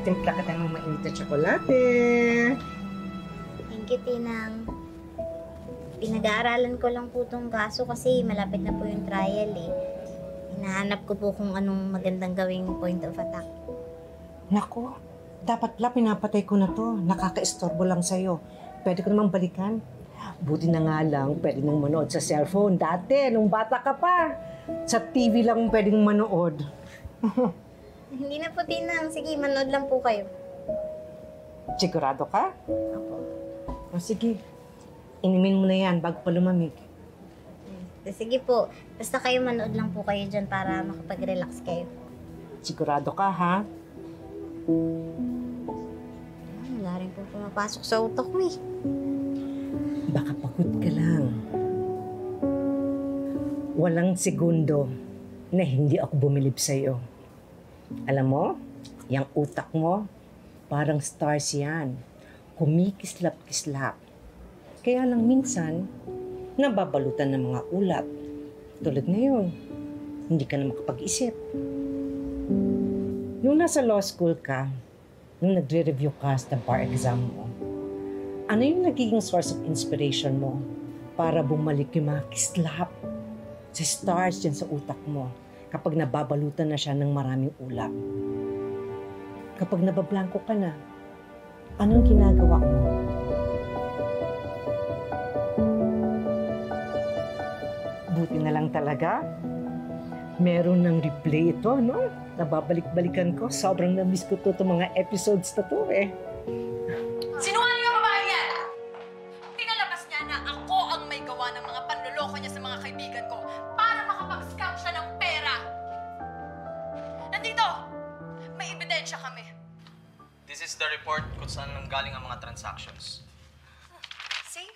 timpla ka ng mainit na tsokolate. Thank you, Tinang. Pinag-aaralan ko lang po itong kaso kasi malapit na po yung trial eh. Hinahanap ko po kung anong magandang gawing point of attack. Nako, dapat pala pinapatay ko na to. Nakaka-istorbo lang sa'yo. Pwede ko namang balikan. Buti na nga lang, pwede nang manood sa cellphone. Dati, nung bata ka pa, sa TV lang pwedeng manood. Hindi na po, Tinang. Sige, manood lang po kayo. Sigurado ka? Opo. O sige, inumin mo na yan bago pa lumamig. Sige po. Basta kayo manood lang po kayo dyan para makapag-relax kayo. Sigurado ka, ha? Wala rin po pumapasok sa utak ko eh. Baka pagod ka lang. Walang segundo na hindi ako bumilib sa'yo. Alam mo, yung utak mo, parang stars yan. Kumikislap-kislap. Kaya lang minsan, nababalutan ng mga ulap. Tulad ngayon, hindi ka na makapag-isip. Nung nasa law school ka, nung nagre-review ka sa bar exam mo, ano yung nagiging source of inspiration mo para bumalik yung mga kislap sa stars dyan sa utak mo kapag nababalutan na siya ng maraming ulap? Kapag nabablanko ka na, anong ginagawa mo? Buti na lang talaga. Meron ng replay ito, no? Nababalik-balikan ko. Sobrang na-miss ko to itong mga episodes na to, eh. Sinungaling ang babae yan! Pinalabas niya na ako ang may gawa ng mga panloloko niya sa mga kaibigan ko para makapag-scam siya ng pera. Nandito! May ebidensya kami. This is the report kung saan nanggaling ang mga transactions. See?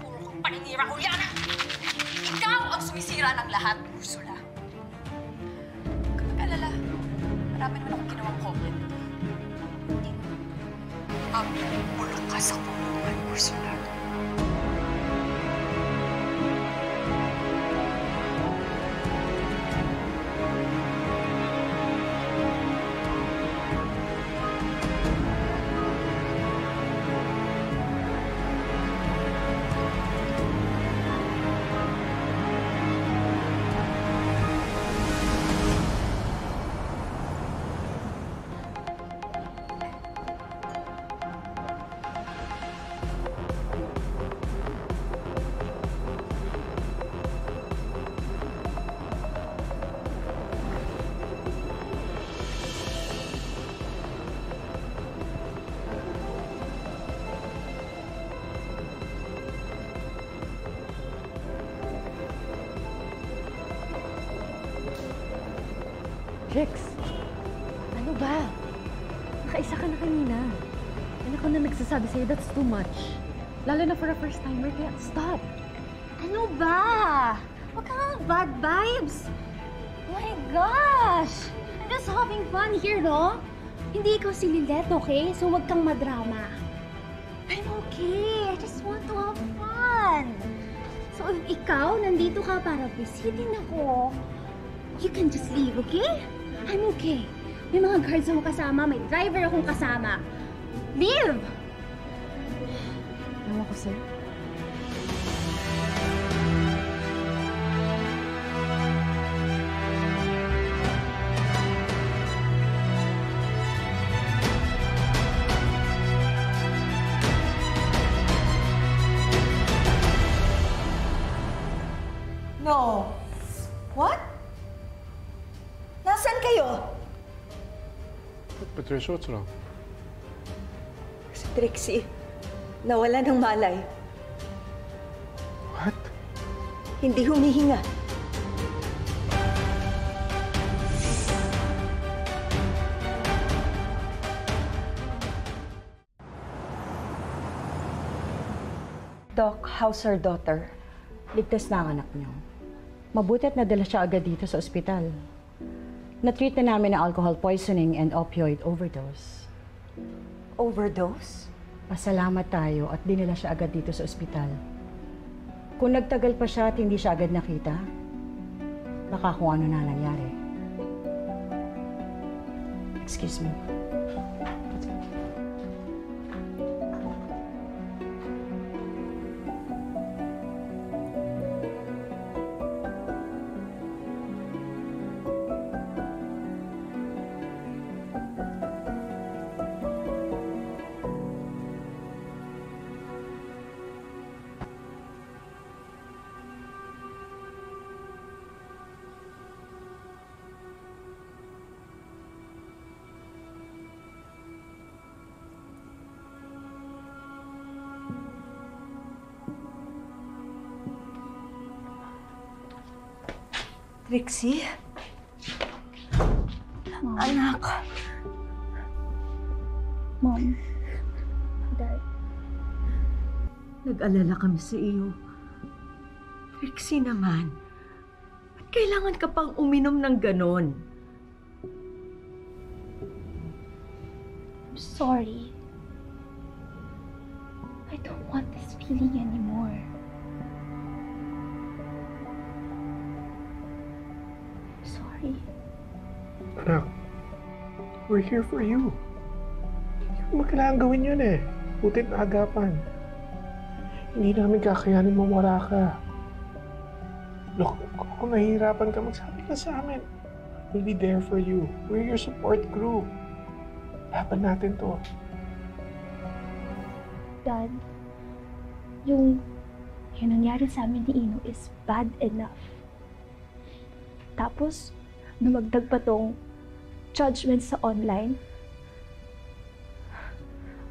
Puro kang paninira, Juliana! Ikaw ang sumisira ng lahat, Ursula. Huwag ka mag-alala. Marami naman akong ginawang comment. Hindi mo. Bulok ka sa kulungan, Ursula. Rex, ano ba? Nakaisa ka na kanina. And ako na nagsasabi sa'yo, that's too much. Lalo na for a first timer, kaya stop. Ano ba? Huwag ka nga bad vibes. Oh my gosh! I'm just having fun here, no? Hindi ikaw si Lilette, okay? So huwag kang madrama. I'm okay. I just want to have fun. So if ikaw nandito ka para visitin ako, you can just leave, okay? I'm okay. May mga guards akong kasama, may driver akong kasama. Leave! Ewan ko sa'yo. No. What? Nasaan kayo? Patricia, what's wrong? Si Trixie, nawala ng malay. What? Hindi humihinga. Doc, how's her daughter? Ligtas na ang anak niyo. Mabuti at nadala siya agad dito sa ospital. Na-treat na namin ang alcohol poisoning and opioid overdose. Overdose? Pasalamat tayo at dinala siya agad dito sa ospital. Kung nagtagal pa siya at hindi siya agad nakita, baka kung ano na nangyari. Excuse me. Trixie? Anak. Mom. Dad. Nag-alala kami sa iyo. Trixie naman, ba't kailangan ka pang uminom ng ganon? I'm sorry. I don't want this feeling anymore. I'm sorry. Anak, we're here for you. Hindi mo kailangan gawin yun eh. Butit na agapan. Hindi namin kakayanin mo wala ka. Look, kung nahihirapan ka, magsabi ka sa amin. We'll be there for you. We're your support crew. Laban natin to. Dad, yung nangyari sa amin ni Ino is bad enough. Tapos, dumagdag pa tong judgment sa online.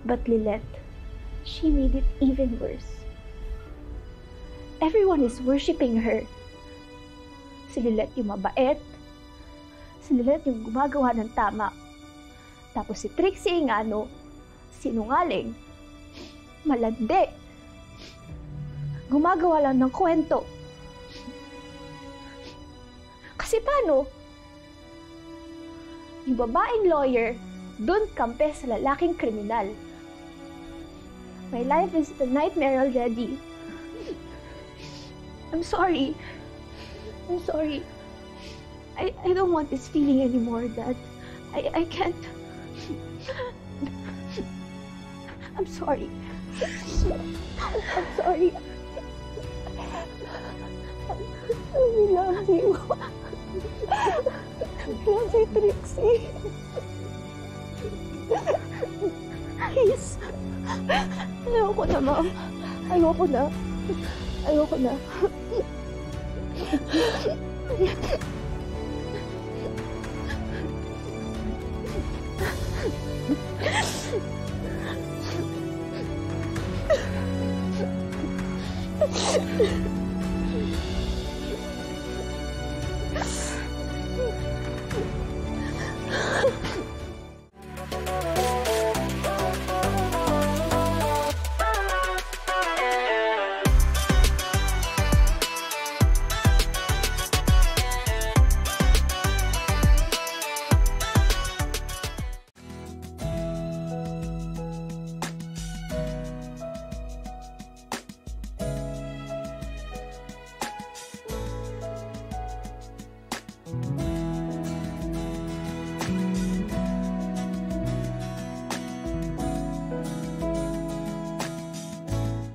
But Lilette, she made it even worse. Everyone is worshipping her. Si Lilette yung mabait. Si Lilette yung gumagawa ng tama. Tapos si Trixie yung sinungaling. Malandi. Gumagawa lang ng kwento. Kasi paano? Yung babaeng lawyer, dun kampe sa lalaking kriminal. My life is a nightmare already. I'm sorry. I'm sorry. I don't want this feeling anymore, Dad. I can't. I'm sorry. I'm sorry. I love you. I love you, Trixie. Please. Ayoko na, Mom. Ayoko na. Ayoko na.